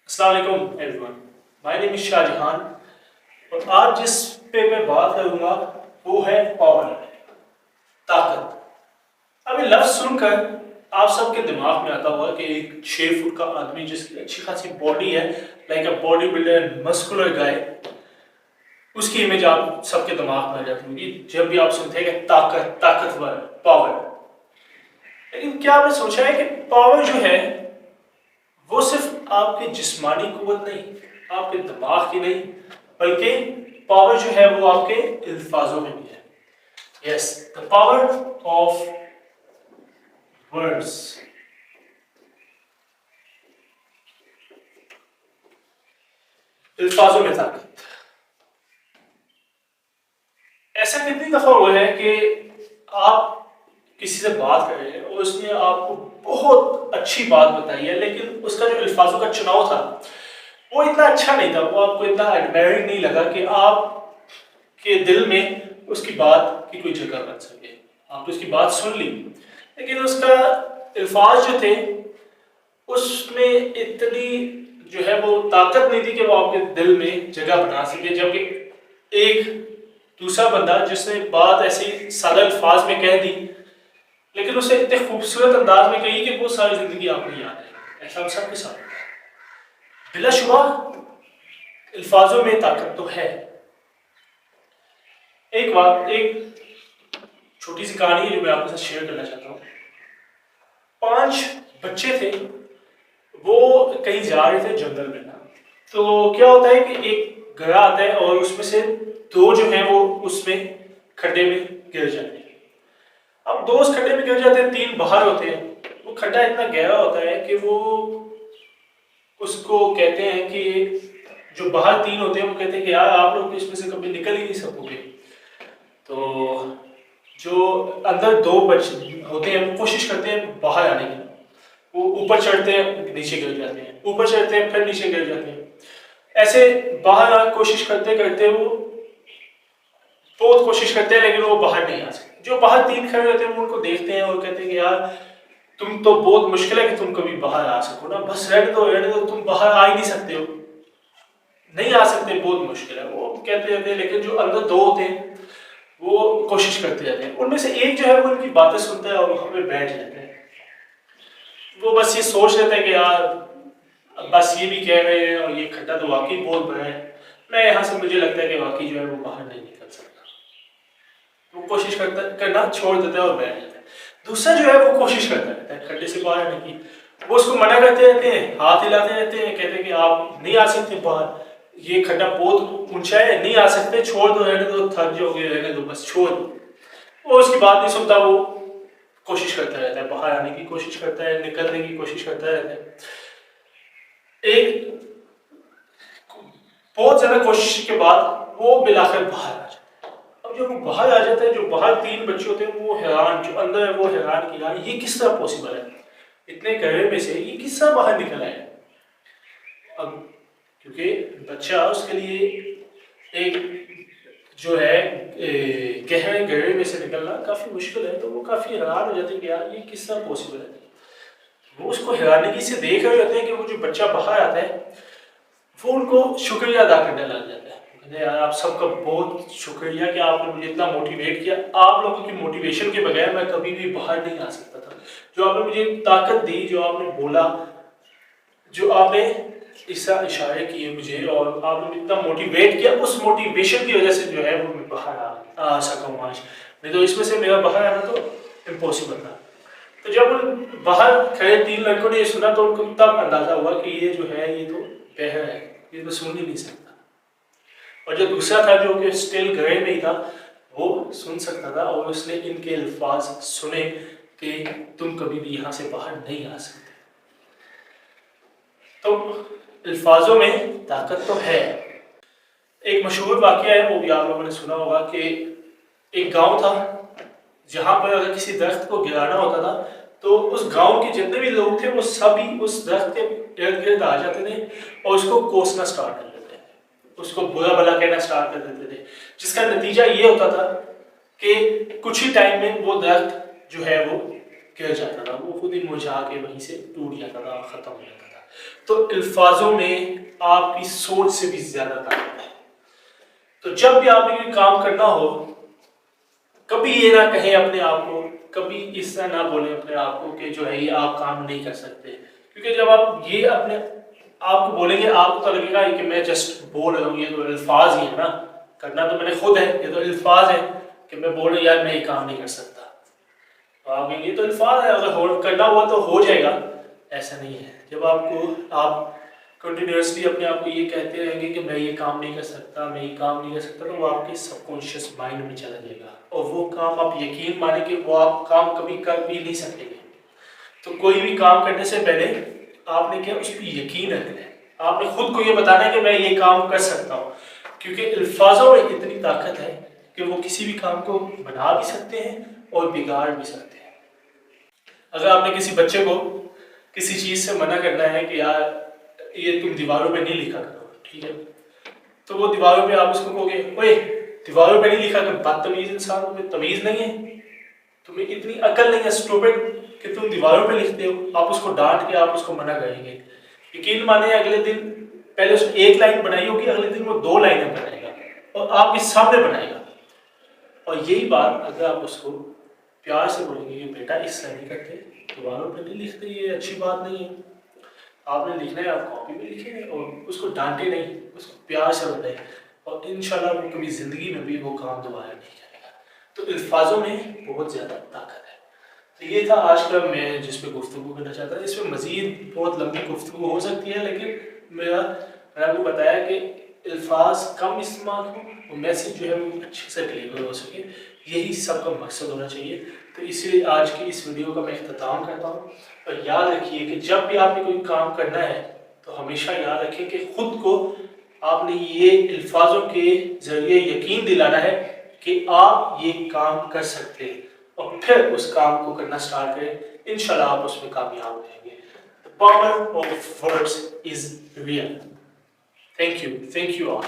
अस्सलाम वालेकुम everyone. My name is Shah Jahan और आज जिस पे मैं बात करूंगा वो है पावर, ताकत। अब ये लफ्ज सुनकर आप सबके दिमाग में आता होगा कि एक 6 फुट का आदमी जिसकी अच्छी खासी बॉडी है, like a body builder muscular guy, उसकी इमेज आप सबके दिमाग में आ जाती होगी जब भी आप सुनते हैं कि ताकत, ताकतवर, पावर। लेकिन क्या आपने सोचा है कि पावर जो है वो सिर्फ आपकी जिस्मानी कुव्वत नहीं, आपके दिमाग की नहीं, बल्कि पावर जो है वो आपके अल्फाजों में भी है। Yes, the power of words. अल्फाजों में ताकत। ऐसा कितनी दफा हुआ है कि आप किसी से बात कर रहे हैं और उसने आपको बहुत अच्छी बात बताई है, लेकिन उसका जो अल्फाजों का चुनाव था वो इतना अच्छा नहीं था, वो आपको इतना एडमायरिंग नहीं लगा कि आप के दिल में उसकी बात की कोई जगह बन सके। आपने उसकी बात सुन ली, लेकिन उसका अल्फाज जो थे उसमें इतनी जो है वो ताकत नहीं थी कि वो आपके दिल में जगह बना सके। जबकि एक दूसरा बंदा जिसने बात ऐसी सादा अल्फाज में कह दी, लेकिन उसे इतने खूबसूरत अंदाज में कही कि वो सारी जिंदगी आपको याद है। ऐसा हम सबके साथ होता है। बिलाशुबा अल्फाजों में ताकत तो है। एक छोटी सी कहानी है जो मैं आपके साथ शेयर करना चाहता हूँ। 5 बच्चे थे, वो कहीं जा रहे थे जंगल में ना। तो क्या होता है कि एक गधा आता है और उसमें से 2 जो है वो उसमें खड्डे में गिर जाते हैं। अब 2 उस खड्डे में गिर जाते हैं, 3 बाहर होते हैं। वो खड्डा इतना गहरा होता है कि वो उसको कहते हैं कि जो बाहर 3 होते हैं वो कहते हैं कि यार आप लोग इसमें से कभी निकल ही नहीं सकोगे। तो जो अंदर 2 बच्चे होते हैं वो कोशिश करते हैं बाहर आने की। वो ऊपर चढ़ते हैं, नीचे गिर जाते हैं, ऊपर चढ़ते हैं, फिर नीचे गिर जाते हैं। ऐसे बाहर आने की कोशिश करते करते वो बहुत कोशिश करते हैं, लेकिन वो बाहर नहीं आ सकते। जो बाहर 3 खड़े होते हैं वो उनको देखते हैं और कहते हैं कि यार तुम तो बहुत मुश्किल है कि तुम कभी बाहर आ सको ना, बस रहने दो, तुम बाहर आ ही नहीं सकते हो, नहीं आ सकते, बहुत मुश्किल है। वो कहते रहते हैं, लेकिन जो अंदर 2 होते हैं वो कोशिश करते रहते हैं। उनमें से एक जो है वो उनकी बातें सुनता है और वहां पे बैठ जाते हैं। वो बस ये सोच लेते हैं कि यार बस ये भी कह रहे हैं और ये खड्डा तो वाकई बहुत बड़ा है, मैं यहाँ से मुझे लगता है कि वाकई जो है वो बाहर नहीं निकल सकता। वो कोशिश करना छोड़ देता है और बैठ जाता है। दूसरा जो है वो कोशिश करता रहता है खड्डे से बाहर आने की। वो उसको मना करते रहते हैं, हाथ हिलाते रहते हैं, कहते हैं कि आप नहीं आ सकते बाहर, ये खड्डा बहुत ऊंचा है, नहीं आ सकते, छोड़ दो, रहने दो, थक जाओगे, रहने दो, बस छोड़ दो। वो उसकी बात नहीं सुनता, वो कोशिश करता रहता है, बाहर आने की कोशिश करता है, निकलने की कोशिश करता रहता है। एक बहुत ज्यादा कोशिश के बाद वो बिलाखिर बाहर आ जाता है। अब जब वो बाहर आ जाता है, जो बाहर 3 बच्चे होते हैं वो हैरान, जो अंदर है वो हैरान कि यार ये किस तरह पॉसिबल है, इतने गहरे में से ये किस तरह बाहर निकल आया। अब क्योंकि बच्चा उसके लिए एक जो है गहरे गहरे में से निकलना काफी मुश्किल है, तो वो काफी हैरान हो जाते हैं कि यार ये किस तरह पॉसिबल है। वो उसको हैरानगी से देख रहे होते हैं कि वो जो बच्चा बाहर आता है वो उनको शुक्रिया अदा करने लग जाता है। कहते हैं यार आप सबका बहुत शुक्रिया कि आपने मुझे इतना मोटिवेट किया, आप लोगों की मोटिवेशन के बगैर मैं कभी भी बाहर नहीं आ सकता था। जो आपने मुझे ताकत दी, जो आपने बोला, जो आपने इशारे किए मुझे और आपने मुझे इतना मोटिवेट किया, उस मोटिवेशन की वजह से जो है वो मैं बाहर आ सका हूँ आज। नहीं तो इसमें से मेरा बाहर आना तो इम्पॉसिबल था। तो जब बाहर खड़े 3 लड़कों ने ये सुना तो उनको तब अंदाजा हुआ कि ये जो है ये तो बहर है, ये तो सुन ही नहीं सकता। और जो दूसरा था जो कि स्टिल गए में ही था, वो सुन सकता था और उसने इनके अल्फाज सुने कि तुम कभी भी यहाँ से बाहर नहीं आ सकते। तो अल्फाजों में ताकत तो है। एक मशहूर वाकया है, वो भी आप लोगों ने सुना होगा कि एक गांव था जहां पर अगर किसी दरख्त को गिराना होता था तो उस गांव के जितने भी लोग थे वो सभी उस दरख्त के इर्द गिर्द आ जाते थे और उसको कोसना स्टार्ट कर देते थे, उसको बुरा भला कहना स्टार्ट कर देते थे, जिसका नतीजा ये होता था कि कुछ ही टाइम में वो दरख्त जो है वो गिर जाता था, वो खुद ही मुरझा के वहीं से टूट जाता था, खत्म हो जाता था। तो अल्फाजों में आपकी सोच से भी ज्यादा ताकत है। तो जब भी आपने कोई काम करना हो, कभी ये ना कहें अपने आप को, कभी इस तरह ना बोले अपने आप को कि जो है ये आप काम नहीं कर सकते, क्योंकि जब आप ये अपने आप को बोलेंगे आपको तो लगेगा कि मैं जस्ट बोल रहा हूँ, ये तो अल्फाज ही है ना, करना तो मैंने खुद है, ये तो अल्फाज है कि मैं बोल रहा हूँ यार मैं ये काम नहीं कर सकता। तो आप ये तो अल्फाज है, अगर करना हुआ तो हो जाएगा, ऐसा नहीं है। जब आप कंटिन्यूसली अपने आप को ये कहते रहेंगे कि मैं ये काम नहीं कर सकता, मैं ये काम नहीं कर सकता, तो वो आपके सबकॉन्शियस माइंड में चला जाएगा और वो काम आप यकीन माने कि वो आप काम कभी कर भी नहीं सकेंगे। तो कोई भी काम करने से पहले आपने क्या उस पर यकीन रखना है, आपने खुद को ये बताना है कि मैं ये काम कर सकता हूँ, क्योंकि अल्फाजों में इतनी ताकत है कि वो किसी भी काम को बना भी सकते हैं और बिगाड़ भी सकते हैं। अगर आपने किसी बच्चे को किसी चीज़ से मना करना है कि यार ये तुम दीवारों पे नहीं लिखा करो, ठीक है, तो वो दीवारों पे आप उसको कहोगे ओए दीवारों पे नहीं लिखा कर, बदतमीज इंसान, तुम्हें तमीज नहीं है, तुम्हें इतनी अकल नहीं है स्टूपिड कि तुम दीवारों पे लिखते हो। आप उसको डांट के आप उसको मना करेंगे, यकीन माने अगले दिन, पहले उसने एक लाइन बनाई होगी, अगले दिन वो 2 लाइनें बनाएगा और आपके सामने बनाएगा। और यही बात अगर आप उसको प्यार से बोलेंगे कि बेटा इस तरह नहीं करते, दीवारों पे नहीं लिखते, ये अच्छी बात नहीं है, आपने लिखना है आप कॉपी में लिखें, और उसको डांटे नहीं, उसको प्यार से बताएं, और इंशाल्लाह वो कभी ज़िंदगी में भी वो काम दोबारा नहीं करेगा। तो अल्फाजों में बहुत ज़्यादा ताकत है। तो ये था आज का मैं जिस पे गुफ्तगू करना चाहता था। इसमें मज़ीद बहुत लंबी गुफ्तगू हो सकती है, लेकिन मैंने आपको बताया कि अल्फाज कम इस्तेमाल हो और मैसेज जो है वो अच्छे से डिलीवर हो सके, यही सबका मकसद होना चाहिए। तो इसलिए आज की इस वीडियो का मैं इख्तिताम करता हूँ। और याद रखिए कि जब भी आपने कोई काम करना है तो हमेशा याद रखें कि खुद को आपने ये अल्फाजों के ज़रिए यकीन दिलाना है कि आप ये काम कर सकते हैं, और फिर उस काम को करना स्टार्ट करें, इंशाल्लाह आप उसमें कामयाब हो जाएंगे। The power of words is real. Thank you all.